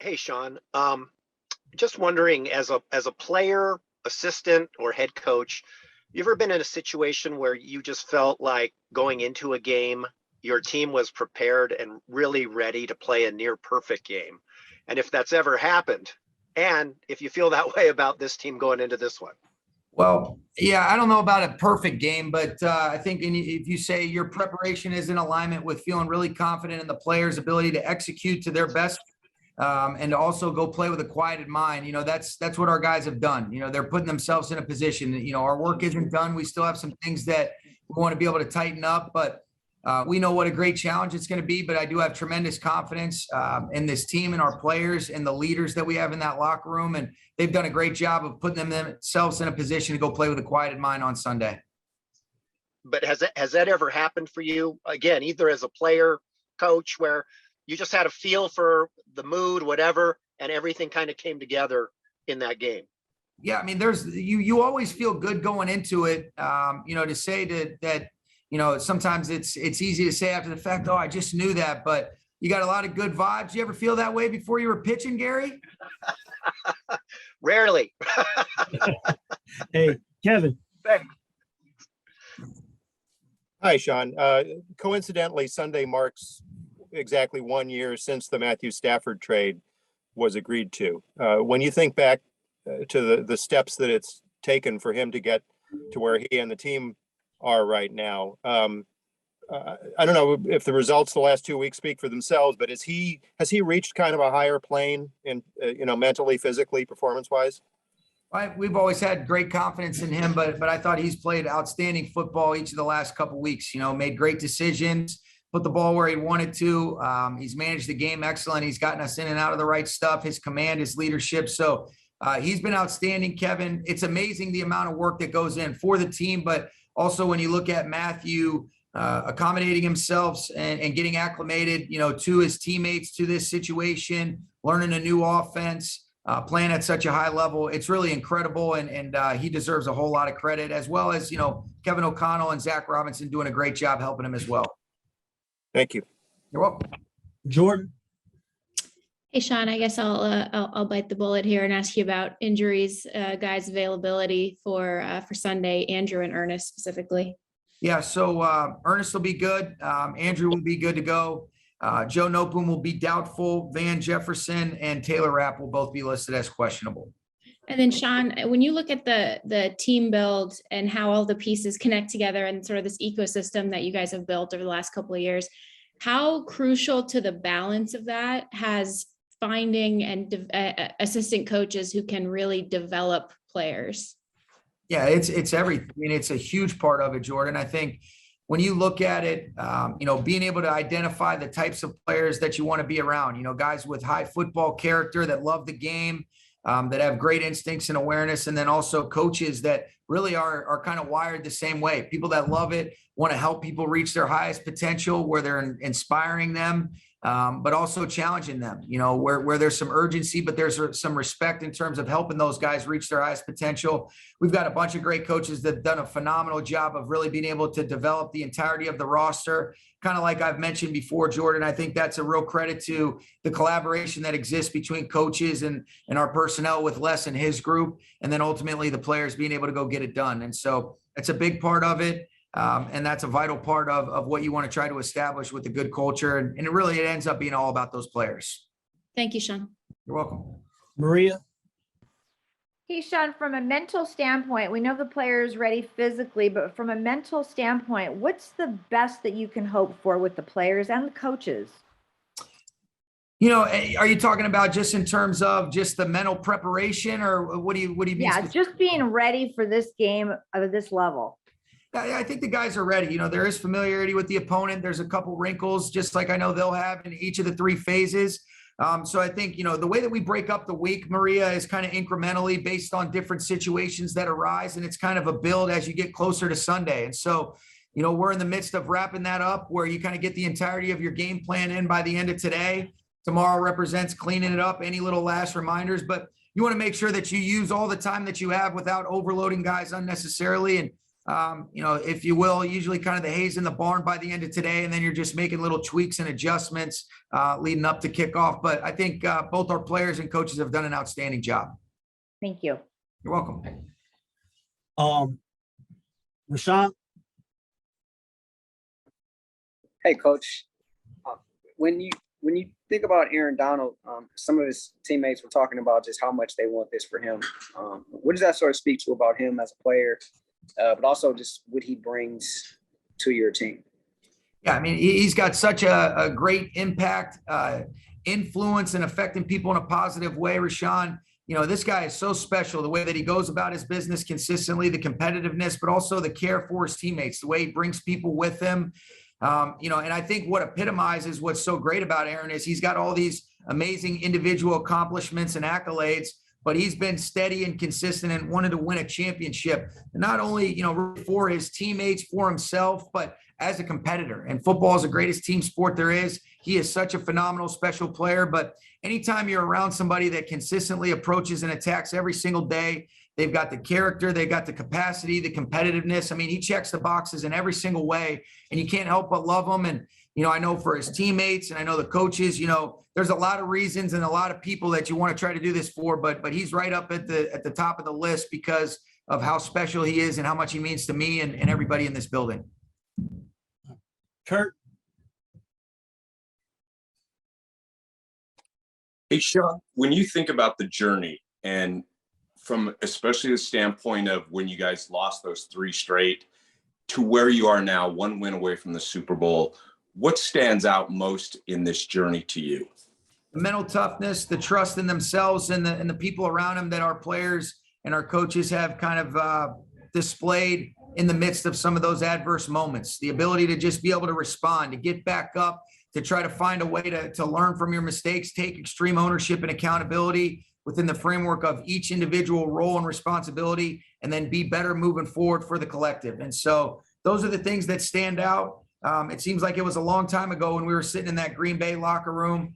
Hey, Sean. Just wondering, as a player, assistant, or head coach, you ever been in a situation where you just felt like going into a game, your team was prepared and really ready to play a near perfect game? And if that's ever happened, and if you feel that way about this team going into this one. Well, yeah, I don't know about a perfect game, but I think if you say your preparation is in alignment with feeling really confident in the players' ability to execute to their best, and to also go play with a quieted mind, that's what our guys have done. They're putting themselves in a position. Our work isn't done. We still have some things that we want to be able to tighten up, but we know what a great challenge it's going to be. But I do have tremendous confidence in this team and our players and the leaders that we have in that locker room. And they've done a great job of putting themselves in a position to go play with a quieted mind on Sunday. But has that ever happened for you, again, either as a player, coach, where you just had a feel for the mood, whatever, and everything kind of came together in that game? Yeah, I mean, you always feel good going into it. To say that sometimes it's easy to say after the fact, oh, I just knew that, but you got a lot of good vibes. You ever feel that way before you were pitching, Gary? Rarely. Hey, Kevin. Thanks. Hi, Sean. Coincidentally, Sunday marks exactly 1 year since the Matthew Stafford trade was agreed to. When you think back to the steps that it's taken for him to get to where he and the team are right now, I don't know if the results the last 2 weeks speak for themselves, but has he reached kind of a higher plane in, mentally, physically, performance-wise? We've always had great confidence in him, but I thought he's played outstanding football each of the last couple of weeks. Made great decisions, put the ball where he wanted to. He's managed the game excellent. He's gotten us in and out of the right stuff. His command, his leadership. So he's been outstanding, Kevin. It's amazing the amount of work that goes in for the team, but also when you look at Matthew accommodating himself and getting acclimated, to his teammates, to this situation, learning a new offense, playing at such a high level. It's really incredible. And he deserves a whole lot of credit, as well as, Kevin O'Connell and Zach Robinson doing a great job helping him as well. Thank you. You're welcome. Jordan. Hey, Sean, I guess I'll bite the bullet here and ask you about injuries, guys' availability for Sunday, Andrew and Ernest specifically. Yeah, so Ernest will be good. Andrew will be good to go. Joe Noteboom will be doubtful. Van Jefferson and Taylor Rapp will both be listed as questionable. And then, Sean, when you look at the team build and how all the pieces connect together and sort of this ecosystem that you guys have built over the last couple of years, how crucial to the balance of that has finding and assistant coaches who can really develop players? Yeah, it's everything. I mean, it's a huge part of it, Jordan. I think when you look at it, being able to identify the types of players that you want to be around, guys with high football character that love the game, that have great instincts and awareness, and then also coaches that really are kind of wired the same way. People that love it, want to help people reach their highest potential, where they're inspiring them, but also challenging them, where there's some urgency, but there's some respect in terms of helping those guys reach their highest potential. We've got a bunch of great coaches that have done a phenomenal job of really being able to develop the entirety of the roster. Kind of like I've mentioned before, Jordan, I think that's a real credit to the collaboration that exists between coaches and our personnel with Les and his group, and then ultimately the players being able to go get it done. And so it's a big part of it. And that's a vital part of what you want to try to establish with a good culture. And it ends up being all about those players. Thank you, Sean. You're welcome. Maria. Hey, Sean, from a mental standpoint, we know the player is ready physically, but from a mental standpoint, what's the best that you can hope for with the players and the coaches? Are you talking about just in terms of just the mental preparation, or what do you mean? Yeah, just being ready for this game at this level. I think the guys are ready. There is familiarity with the opponent. There's a couple wrinkles, just like I know they'll have in each of the three phases. So I think, the way that we break up the week, Maria, is kind of incrementally based on different situations that arise. And it's kind of a build as you get closer to Sunday. And so, we're in the midst of wrapping that up, where you kind of get the entirety of your game plan in by the end of today. Tomorrow represents cleaning it up, any little last reminders, but you want to make sure that you use all the time that you have without overloading guys unnecessarily. And if you will, usually kind of the hay's in the barn by the end of today, and then you're just making little tweaks and adjustments leading up to kickoff. But I think both our players and coaches have done an outstanding job. Thank you. You're welcome. Rashawn, Hey, Coach. When you think about Aaron Donald, some of his teammates were talking about just how much they want this for him. What does that sort of speak to about him as a player, but also just what he brings to your team? Yeah, I mean, he's got such a great impact, influence, and affecting people in a positive way, Rashawn. This guy is so special, the way that he goes about his business consistently, the competitiveness, but also the care for his teammates, the way he brings people with him. And I think what epitomizes what's so great about Aaron is he's got all these amazing individual accomplishments and accolades, but he's been steady and consistent and wanted to win a championship, not only, for his teammates, for himself, but as a competitor. And football is the greatest team sport there is. He is such a phenomenal, special player. But anytime you're around somebody that consistently approaches and attacks every single day, they've got the character, they've got the capacity, the competitiveness. I mean, he checks the boxes in every single way, and you can't help but love him. And, I know for his teammates and I know the coaches, there's a lot of reasons and a lot of people that you want to try to do this for, but he's right up at the top of the list because of how special he is and how much he means to me and everybody in this building. Kurt, Hey, Sean, when you think about the journey and from especially the standpoint of when you guys lost those 3 straight to where you are now, 1 win away from the Super Bowl, what stands out most in this journey to you? The mental toughness, the trust in themselves and the people around them that our players and our coaches have kind of displayed in the midst of some of those adverse moments, the ability to just be able to respond, to get back up, to try to find a way to learn from your mistakes, take extreme ownership and accountability within the framework of each individual role and responsibility, and then be better moving forward for the collective. And so those are the things that stand out. It seems like it was a long time ago when we were sitting in that Green Bay locker room,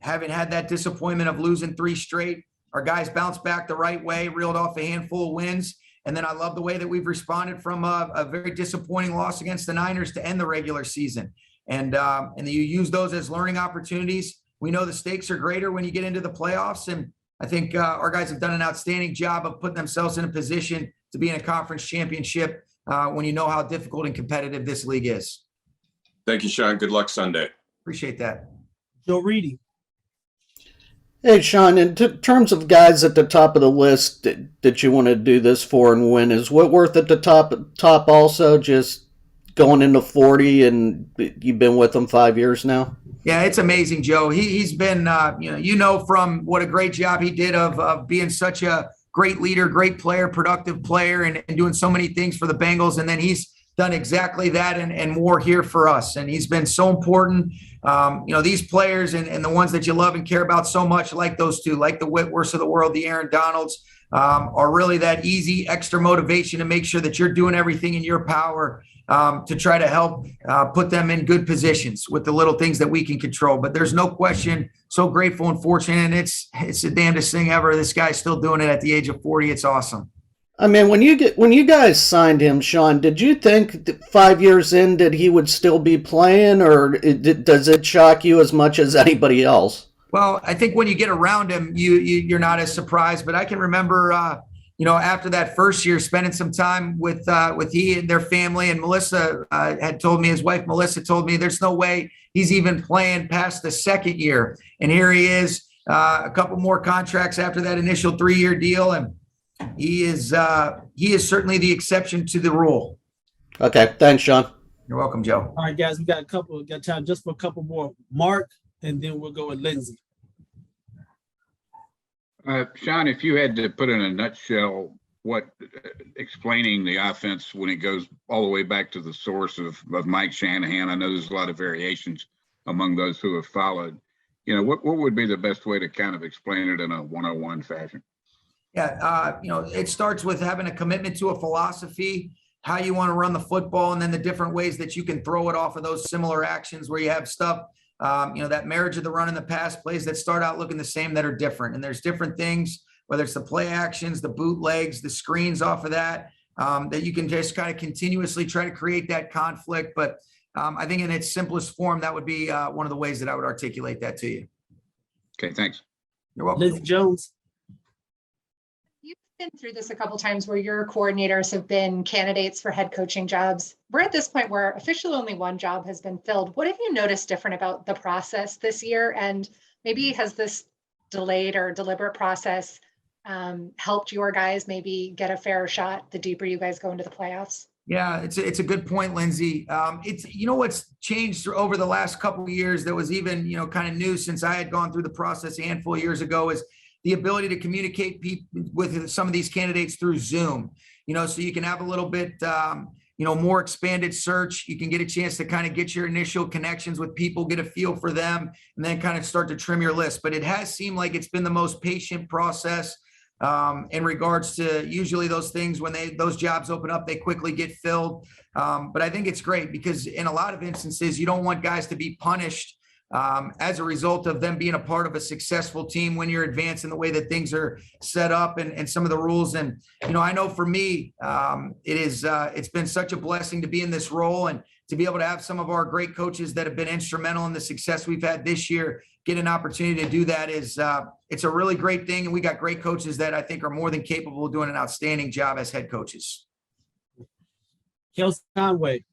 having had that disappointment of losing 3 straight. Our guys bounced back the right way, reeled off a handful of wins. And then I love the way that we've responded from a very disappointing loss against the Niners to end the regular season. And you use those as learning opportunities. We know the stakes are greater when you get into the playoffs. And I think our guys have done an outstanding job of putting themselves in a position to be in a conference championship when you know how difficult and competitive this league is. Thank you, Sean. Good luck Sunday. Appreciate that. Joe Reedy. Hey, Sean, in terms of guys at the top of the list that you want to do this for and win, is Whitworth at the top also, just going into 40, and you've been with him 5 years now? Yeah, it's amazing, Joe. He's been, from what a great job he did of being such a great leader, great player, productive player, and doing so many things for the Bengals. And then he's done exactly that and more here for us. And he's been so important. These players and the ones that you love and care about so much, like those two, like the Whitworths of the world, the Aaron Donalds, are really that easy extra motivation to make sure that you're doing everything in your power to try to help put them in good positions with the little things that we can control. But there's no question, so grateful and fortunate, and it's the damnedest thing ever. This guy's still doing it at the age of 40. It's awesome. I mean, when you guys signed him, Sean, did you think that 5 years in that he would still be playing, or does it shock you as much as anybody else? Well, I think when you get around him, you're not as surprised. But I can remember, after that first year, spending some time with he and their family, and Melissa had told me, his wife Melissa told me, there's no way he's even playing past the second year. And here he is, a couple more contracts after that initial 3-year deal, and he is certainly the exception to the rule. Okay, thanks, Sean. You're welcome, Joe. All right, guys, we got time just for a couple more. Mark, and then we'll go with Lindsay. Sean, if you had to put in a nutshell what explaining the offense when it goes all the way back to the source of Mike Shanahan, I know there's a lot of variations among those who have followed. What would be the best way to kind of explain it in a 101 fashion? Yeah, it starts with having a commitment to a philosophy, how you want to run the football, and then the different ways that you can throw it off of those similar actions where you have stuff, that marriage of the run and the pass plays that start out looking the same that are different. And there's different things, whether it's the play actions, the bootlegs, the screens off of that. that you can just kind of continuously try to create that conflict. But I think in its simplest form, that would be one of the ways that I would articulate that to you. Okay, thanks. You're welcome. Lindsey Jones. You've been through this a couple times where your coordinators have been candidates for head coaching jobs. We're at this point where officially only one job has been filled. What have you noticed different about the process this year? And maybe has this delayed or deliberate process helped your guys maybe get a fair shot the deeper you guys go into the playoffs? Yeah, it's a good point, Lindsay. It's, what's changed over the last couple of years that was even, kind of new since I had gone through the process a handful of years ago is the ability to communicate with some of these candidates through Zoom, so you can have a little bit, more expanded search. You can get a chance to kind of get your initial connections with people, get a feel for them, and then kind of start to trim your list. But it has seemed like it's been the most patient process in regards to usually those things when those jobs open up, they quickly get filled. But I think it's great because in a lot of instances, you don't want guys to be punished as a result of them being a part of a successful team when you're advancing the way that things are set up and some of the rules. And, I know for me, it's been such a blessing to be in this role and to be able to have some of our great coaches that have been instrumental in the success we've had this year, get an opportunity to do that is, it's a really great thing. And we got great coaches that I think are more than capable of doing an outstanding job as head coaches. Kelsey Conway.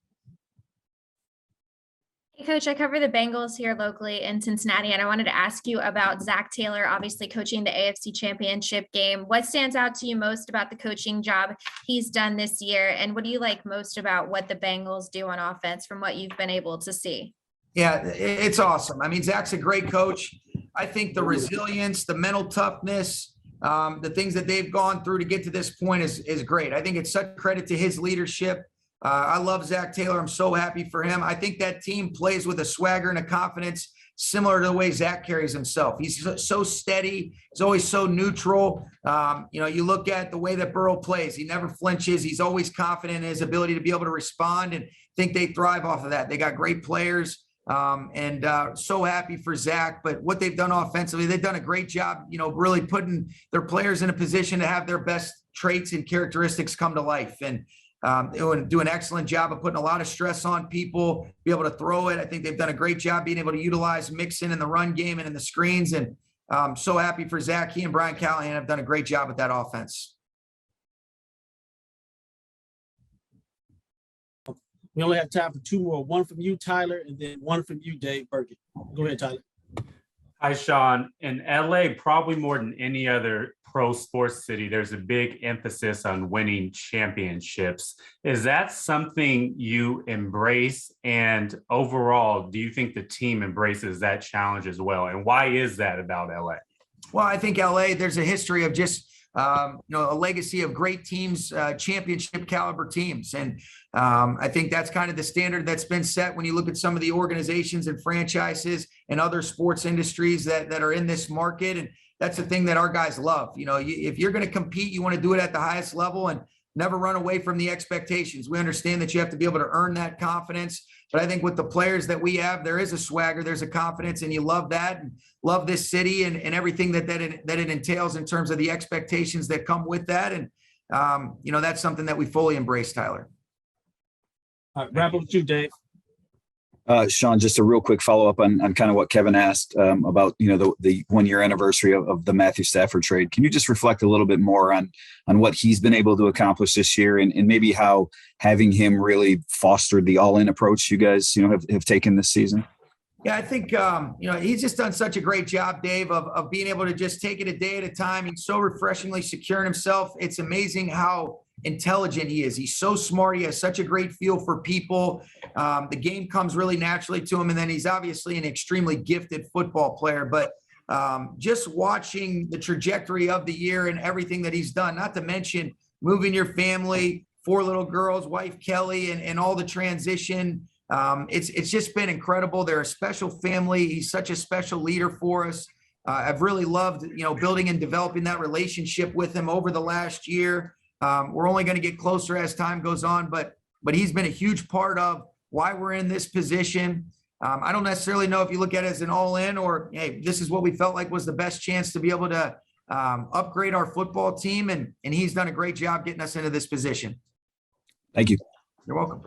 Hey, Coach, I cover the Bengals here locally in Cincinnati, and I wanted to ask you about Zach Taylor, obviously coaching the AFC Championship game. What stands out to you most about the coaching job he's done this year, and what do you like most about what the Bengals do on offense from what you've been able to see? Yeah, it's awesome. I mean, Zach's a great coach. I think the resilience, the mental toughness, the things that they've gone through to get to this point is great. I think it's such credit to his leadership. I love Zach Taylor. I'm so happy for him. I think that team plays with a swagger and a confidence similar to the way Zach carries himself. He's so steady. He's always so neutral. You look at the way that Burrow plays. He never flinches. He's always confident in his ability to be able to respond, and think they thrive off of that. They got great players. So happy for Zach, but what they've done offensively, they've done a great job, really putting their players in a position to have their best traits and characteristics come to life, and do an excellent job of putting a lot of stress on people, be able to throw it. I think they've done a great job being able to utilize Mixon in the run game and in the screens, and so happy for Zach. He and Brian Callahan have done a great job with that offense. We only have time for two more. One from you, Tyler, and then one from you, Dave Birkin. Go ahead, Tyler. Hi, Sean. In LA, probably more than any other pro sports city, there's a big emphasis on winning championships. Is that something you embrace? And overall, do you think the team embraces that challenge as well? And why is that about LA? Well, I think LA, there's a history of just a legacy of great teams, championship caliber teams. And I think that's kind of the standard that's been set when you look at some of the organizations and franchises and other sports industries that are in this market. And that's the thing that our guys love. If you're going to compete, you want to do it at the highest level and never run away from the expectations. We understand that you have to be able to earn that confidence. But I think with the players that we have, there is a swagger, there's a confidence, and you love that, and love this city and everything that it entails in terms of the expectations that come with that. And, that's something that we fully embrace, Tyler. All right, wrap up with you, Dave. Sean, just a real quick follow-up on kind of what Kevin asked about, the 1-year anniversary of the Matthew Stafford trade. Can you just reflect a little bit more on what he's been able to accomplish this year, and maybe how having him really fostered the all-in approach you guys, have taken this season? Yeah, I think, he's just done such a great job, Dave, of being able to just take it a day at a time. He's so refreshingly secure in himself. It's amazing how intelligent he is. He's so smart. He has such a great feel for people. The game comes really naturally to him. And then he's obviously an extremely gifted football player. But just watching the trajectory of the year and everything that he's done, not to mention moving your family, 4 little girls, wife Kelly, and all the transition. It's just been incredible. They're a special family. He's such a special leader for us. I've really loved, building and developing that relationship with him over the last year. We're only going to get closer as time goes on, but he's been a huge part of why we're in this position. I don't necessarily know if you look at it as an all-in or, hey, this is what we felt like was the best chance to be able to upgrade our football team, and he's done a great job getting us into this position. Thank you. You're welcome.